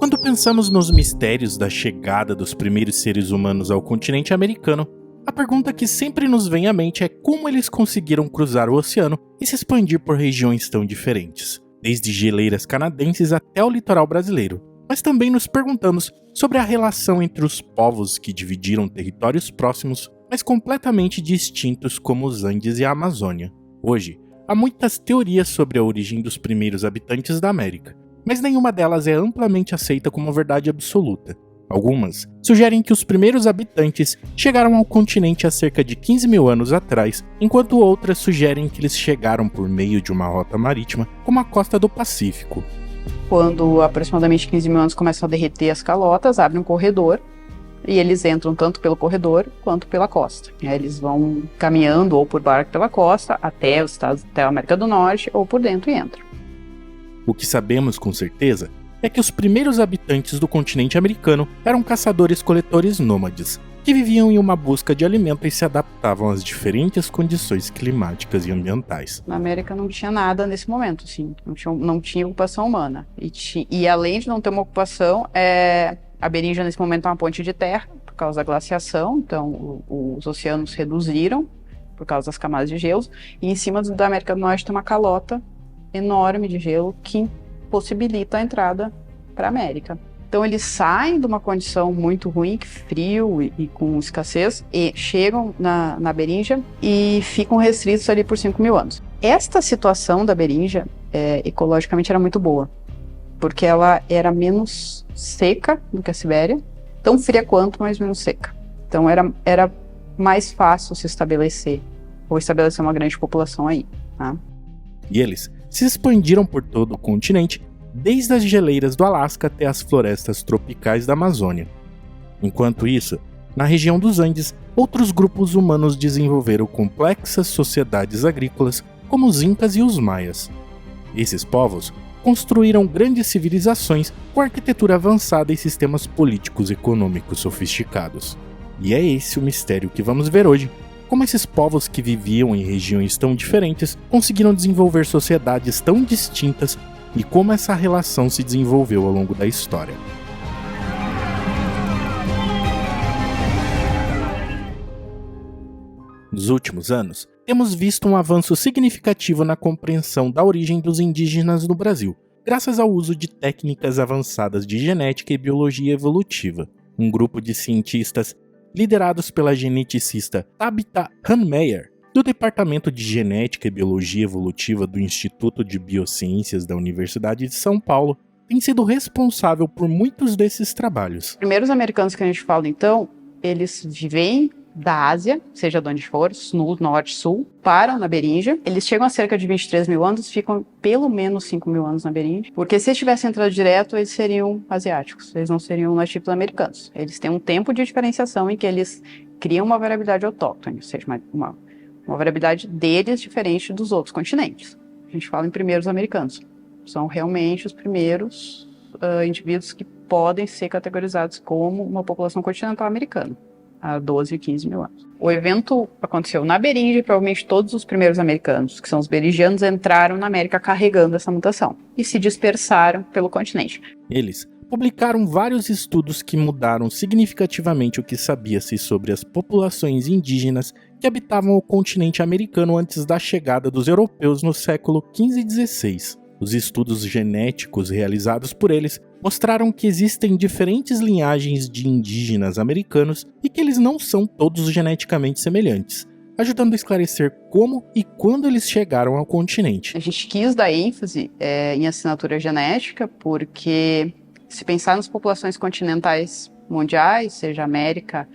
Quando pensamos nos mistérios da chegada dos primeiros seres humanos ao continente americano, a pergunta que sempre nos vem à mente é como eles conseguiram cruzar o oceano e se expandir por regiões tão diferentes, desde geleiras canadenses até o litoral brasileiro. Mas também nos perguntamos sobre a relação entre os povos que dividiram territórios próximos, mas completamente distintos como os Andes e a Amazônia. Hoje, há muitas teorias sobre a origem dos primeiros habitantes da América, mas nenhuma delas é amplamente aceita como verdade absoluta. Algumas sugerem que os primeiros habitantes chegaram ao continente há cerca de 15 mil anos atrás, enquanto outras sugerem que eles chegaram por meio de uma rota marítima, como a costa do Pacífico. Quando aproximadamente 15 mil anos começam a derreter as calotas, abre um corredor e eles entram tanto pelo corredor quanto pela costa. Eles vão caminhando ou por barco pela costa até os Estados, até a América do Norte, ou por dentro e entram. O que sabemos com certeza é que os primeiros habitantes do continente americano eram caçadores-coletores nômades, que viviam em uma busca de alimento e se adaptavam às diferentes condições climáticas e ambientais. Na América não tinha nada nesse momento, assim, não tinha ocupação humana. E além de não ter uma ocupação, a Beringia nesse momento é uma ponte de terra, por causa da glaciação, então os oceanos reduziram por causa das camadas de gelo, e em cima da América do Norte tem uma calota enorme de gelo que possibilita a entrada para a América. Então eles saem de uma condição muito ruim, frio e com escassez, e chegam na Beringia e ficam restritos ali por 5 mil anos. Esta situação da Beringia, ecologicamente, era muito boa, porque ela era menos seca do que a Sibéria, tão fria quanto, mas menos seca. Então era mais fácil se estabelecer, ou estabelecer uma grande população aí, tá? E eles se expandiram por todo o continente, desde as geleiras do Alasca até as florestas tropicais da Amazônia. Enquanto isso, na região dos Andes, outros grupos humanos desenvolveram complexas sociedades agrícolas, como os Incas e os Maias. Esses povos construíram grandes civilizações com arquitetura avançada e sistemas políticos e econômicos sofisticados. E é esse o mistério que vamos ver hoje. Como esses povos que viviam em regiões tão diferentes conseguiram desenvolver sociedades tão distintas e como essa relação se desenvolveu ao longo da história. Nos últimos anos, temos visto um avanço significativo na compreensão da origem dos indígenas no Brasil, graças ao uso de técnicas avançadas de genética e biologia evolutiva. Um grupo de cientistas liderados pela geneticista Tabitha Hahnemeyer, do Departamento de Genética e Biologia Evolutiva do Instituto de Biociências da Universidade de São Paulo, tem sido responsável por muitos desses trabalhos. Os primeiros americanos que a gente fala, então, eles vêm da Ásia, seja de onde for, no norte, sul, param na Beringia. Eles chegam a cerca de 23 mil anos, ficam pelo menos 5 mil anos na Beringia, porque se eles tivessem entrado direto, eles seriam asiáticos, eles não seriam nativos americanos. Eles têm um tempo de diferenciação em que eles criam uma variabilidade autóctone, ou seja, uma variabilidade deles diferente dos outros continentes. A gente fala em primeiros americanos. São realmente os primeiros indivíduos que podem ser categorizados como uma população continental americana, há 12 e 15 mil anos. O evento aconteceu na Beringia e provavelmente todos os primeiros americanos, que são os beringianos, entraram na América carregando essa mutação e se dispersaram pelo continente. Eles publicaram vários estudos que mudaram significativamente o que sabia-se sobre as populações indígenas que habitavam o continente americano antes da chegada dos europeus no século XV e XVI. Os estudos genéticos realizados por eles mostraram que existem diferentes linhagens de indígenas americanos e que eles não são todos geneticamente semelhantes, ajudando a esclarecer como e quando eles chegaram ao continente. A gente quis dar ênfase em assinatura genética porque, se pensar nas populações continentais mundiais, seja América,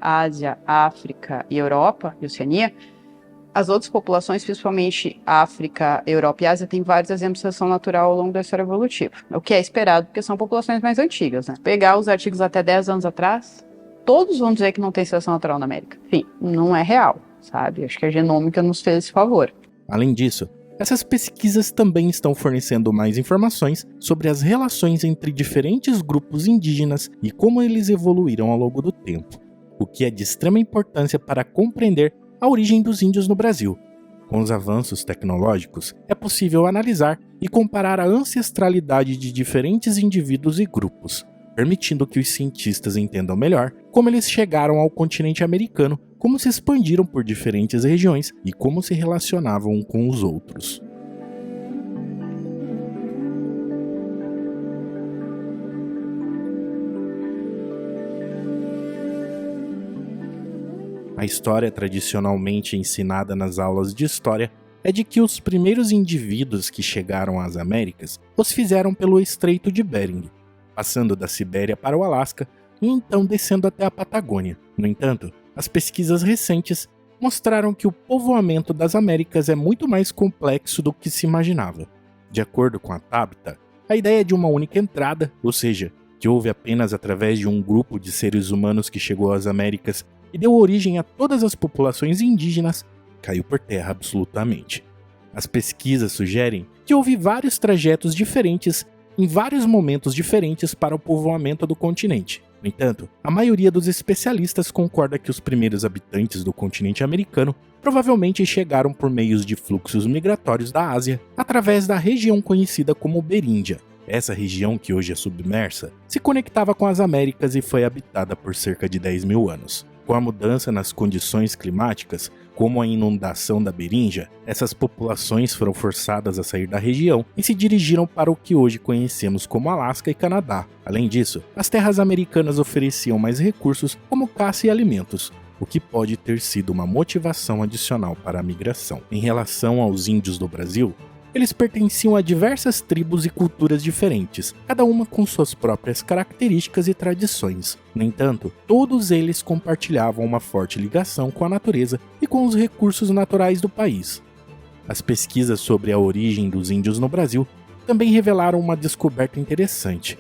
Ásia, África e Europa e Oceania, as outras populações, principalmente África, Europa e Ásia, têm vários exemplos de seleção natural ao longo da história evolutiva. O que é esperado, porque são populações mais antigas, né? Pegar os artigos até 10 anos atrás, todos vão dizer que não tem seleção natural na América. Enfim, não é real, sabe? Acho que a genômica nos fez esse favor. Além disso, essas pesquisas também estão fornecendo mais informações sobre as relações entre diferentes grupos indígenas e como eles evoluíram ao longo do tempo, o que é de extrema importância para compreender a origem dos índios no Brasil. Com os avanços tecnológicos, é possível analisar e comparar a ancestralidade de diferentes indivíduos e grupos, permitindo que os cientistas entendam melhor como eles chegaram ao continente americano, como se expandiram por diferentes regiões e como se relacionavam uns com os outros. A história tradicionalmente ensinada nas aulas de história é de que os primeiros indivíduos que chegaram às Américas os fizeram pelo Estreito de Bering, passando da Sibéria para o Alasca e então descendo até a Patagônia. No entanto, as pesquisas recentes mostraram que o povoamento das Américas é muito mais complexo do que se imaginava. De acordo com a Tabita, a ideia de uma única entrada, ou seja, que houve apenas através de um grupo de seres humanos que chegou às Américas e deu origem a todas as populações indígenas, caiu por terra absolutamente. As pesquisas sugerem que houve vários trajetos diferentes em vários momentos diferentes para o povoamento do continente. No entanto, a maioria dos especialistas concorda que os primeiros habitantes do continente americano provavelmente chegaram por meios de fluxos migratórios da Ásia através da região conhecida como Beríndia. Essa região, que hoje é submersa, se conectava com as Américas e foi habitada por cerca de 10 mil anos. Com a mudança nas condições climáticas, como a inundação da Beríndia, essas populações foram forçadas a sair da região e se dirigiram para o que hoje conhecemos como Alasca e Canadá. Além disso, as terras americanas ofereciam mais recursos como caça e alimentos, o que pode ter sido uma motivação adicional para a migração. Em relação aos índios do Brasil, eles pertenciam a diversas tribos e culturas diferentes, cada uma com suas próprias características e tradições. No entanto, todos eles compartilhavam uma forte ligação com a natureza e com os recursos naturais do país. As pesquisas sobre a origem dos índios no Brasil também revelaram uma descoberta interessante.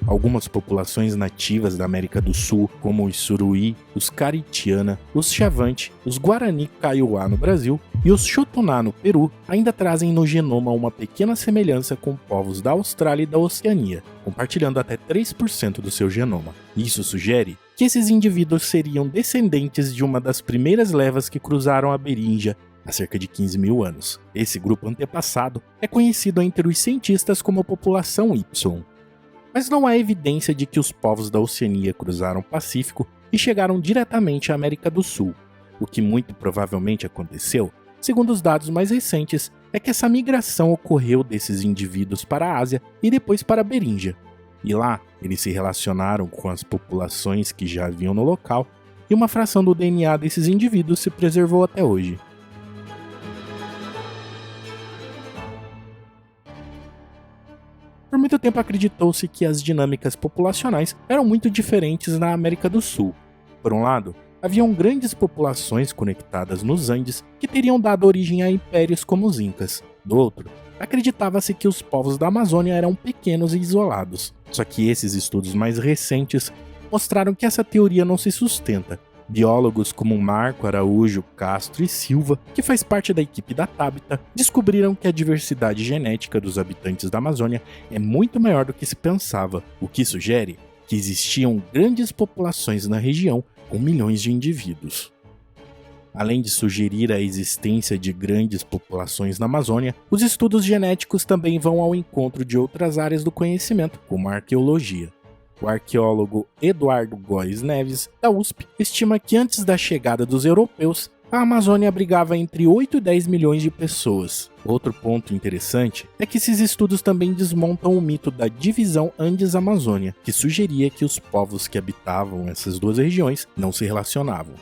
Algumas populações nativas da América do Sul, como os Suruí, os Caritiana, os Chavante, os Guarani Kaiowá no Brasil e os Xotoná no Peru, ainda trazem no genoma uma pequena semelhança com povos da Austrália e da Oceania, compartilhando até 3% do seu genoma. Isso sugere que esses indivíduos seriam descendentes de uma das primeiras levas que cruzaram a Beríndia há cerca de 15 mil anos. Esse grupo antepassado é conhecido entre os cientistas como a população Y. Mas não há evidência de que os povos da Oceania cruzaram o Pacífico e chegaram diretamente à América do Sul. O que muito provavelmente aconteceu, segundo os dados mais recentes, é que essa migração ocorreu desses indivíduos para a Ásia e depois para a Beríndia. E lá, eles se relacionaram com as populações que já haviam no local, e uma fração do DNA desses indivíduos se preservou até hoje. Por muito tempo acreditou-se que as dinâmicas populacionais eram muito diferentes na América do Sul. Por um lado, haviam grandes populações conectadas nos Andes que teriam dado origem a impérios como os Incas. Do outro, acreditava-se que os povos da Amazônia eram pequenos e isolados. Só que esses estudos mais recentes mostraram que essa teoria não se sustenta. Biólogos como Marco Araújo Castro e Silva, que faz parte da equipe da Tabita, descobriram que a diversidade genética dos habitantes da Amazônia é muito maior do que se pensava, o que sugere que existiam grandes populações na região com milhões de indivíduos. Além de sugerir a existência de grandes populações na Amazônia, os estudos genéticos também vão ao encontro de outras áreas do conhecimento, como a arqueologia. O arqueólogo Eduardo Góes Neves, da USP, estima que antes da chegada dos europeus, a Amazônia abrigava entre 8 e 10 milhões de pessoas. Outro ponto interessante é que esses estudos também desmontam o mito da divisão Andes-Amazônia, que sugeria que os povos que habitavam essas duas regiões não se relacionavam.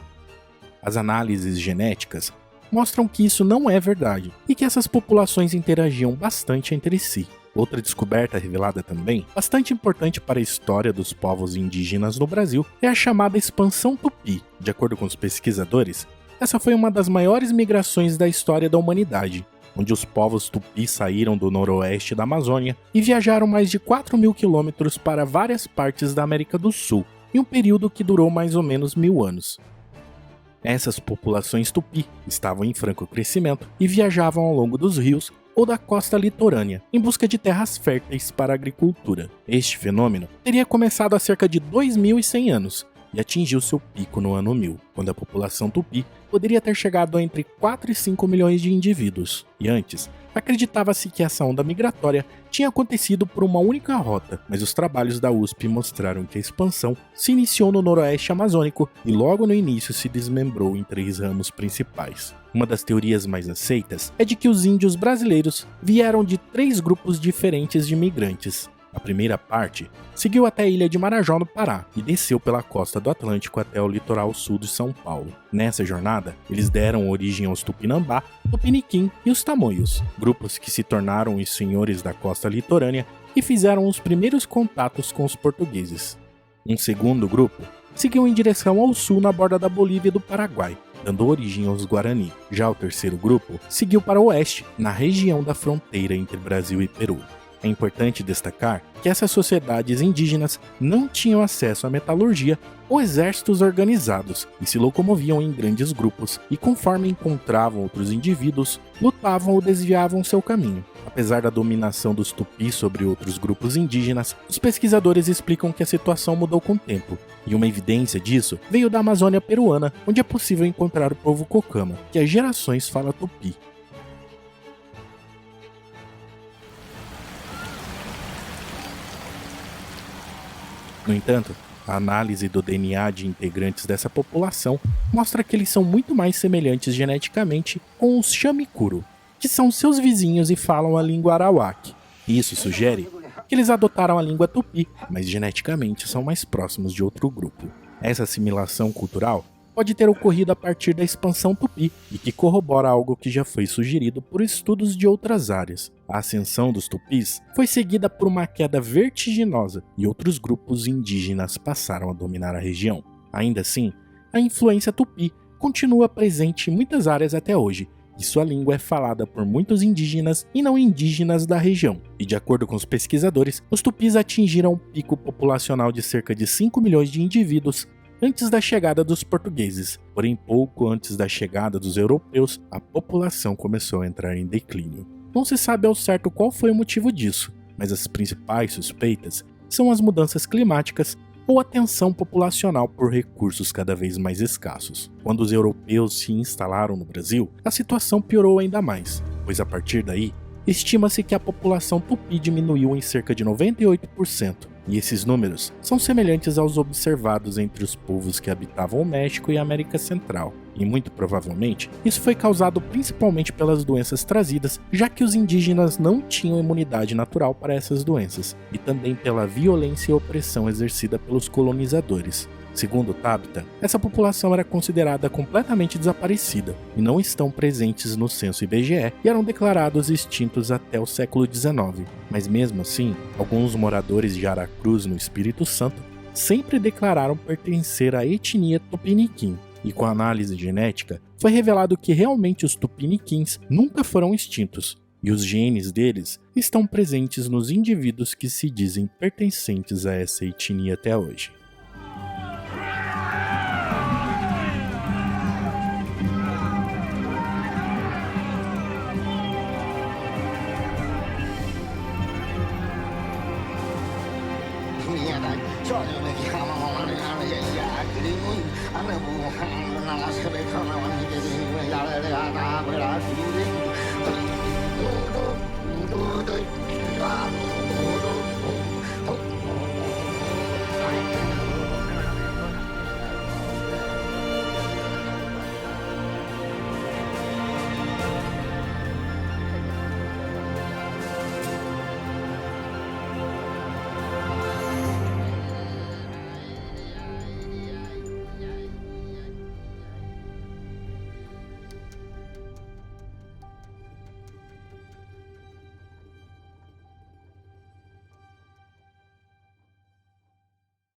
As análises genéticas mostram que isso não é verdade e que essas populações interagiam bastante entre si. Outra descoberta revelada também, bastante importante para a história dos povos indígenas no Brasil, é a chamada expansão tupi. De acordo com os pesquisadores, essa foi uma das maiores migrações da história da humanidade, onde os povos tupi saíram do noroeste da Amazônia e viajaram mais de 4 mil quilômetros para várias partes da América do Sul, em um período que durou mais ou menos 1000 anos. Essas populações tupi estavam em franco crescimento e viajavam ao longo dos rios ou da costa litorânea, em busca de terras férteis para a agricultura. Este fenômeno teria começado há cerca de 2100 anos, e atingiu seu pico no ano 1000, quando a população tupi poderia ter chegado a entre 4 e 5 milhões de indivíduos. E antes, acreditava-se que essa onda migratória tinha acontecido por uma única rota, mas os trabalhos da USP mostraram que a expansão se iniciou no noroeste amazônico e logo no início se desmembrou em 3 ramos principais. Uma das teorias mais aceitas é de que os índios brasileiros vieram de 3 grupos diferentes de migrantes. A primeira parte seguiu até a ilha de Marajó, no Pará, e desceu pela costa do Atlântico até o litoral sul de São Paulo. Nessa jornada, eles deram origem aos Tupinambá, Tupiniquim e os Tamoios, grupos que se tornaram os senhores da costa litorânea e fizeram os primeiros contatos com os portugueses. Um segundo grupo seguiu em direção ao sul na borda da Bolívia e do Paraguai, dando origem aos Guarani. Já o terceiro grupo seguiu para o oeste, na região da fronteira entre Brasil e Peru. É importante destacar que essas sociedades indígenas não tinham acesso à metalurgia ou exércitos organizados e se locomoviam em grandes grupos e, conforme encontravam outros indivíduos, lutavam ou desviavam seu caminho. Apesar da dominação dos tupis sobre outros grupos indígenas, os pesquisadores explicam que a situação mudou com o tempo, e uma evidência disso veio da Amazônia peruana, onde é possível encontrar o povo Cocama, que há gerações fala tupi. No entanto, a análise do DNA de integrantes dessa população mostra que eles são muito mais semelhantes geneticamente com os Xamicuro, que são seus vizinhos e falam a língua arawak. Isso sugere que eles adotaram a língua tupi, mas geneticamente são mais próximos de outro grupo. Essa assimilação cultural pode ter ocorrido a partir da expansão tupi e que corrobora algo que já foi sugerido por estudos de outras áreas. A ascensão dos tupis foi seguida por uma queda vertiginosa e outros grupos indígenas passaram a dominar a região. Ainda assim, a influência tupi continua presente em muitas áreas até hoje, e sua língua é falada por muitos indígenas e não indígenas da região. E de acordo com os pesquisadores, os tupis atingiram um pico populacional de cerca de 5 milhões de indivíduos antes da chegada dos portugueses, porém pouco antes da chegada dos europeus, a população começou a entrar em declínio. Não se sabe ao certo qual foi o motivo disso, mas as principais suspeitas são as mudanças climáticas ou a tensão populacional por recursos cada vez mais escassos. Quando os europeus se instalaram no Brasil, a situação piorou ainda mais, pois a partir daí, estima-se que a população tupi diminuiu em cerca de 98%, e esses números são semelhantes aos observados entre os povos que habitavam o México e a América Central. E muito provavelmente, isso foi causado principalmente pelas doenças trazidas, já que os indígenas não tinham imunidade natural para essas doenças, e também pela violência e opressão exercida pelos colonizadores. Segundo Tabita, essa população era considerada completamente desaparecida e não estão presentes no censo IBGE e eram declarados extintos até o século XIX. Mas mesmo assim, alguns moradores de Aracruz, no Espírito Santo, sempre declararam pertencer à etnia Tupiniquim. E com a análise genética, foi revelado que realmente os Tupiniquins nunca foram extintos, e os genes deles estão presentes nos indivíduos que se dizem pertencentes a essa etnia até hoje. I'm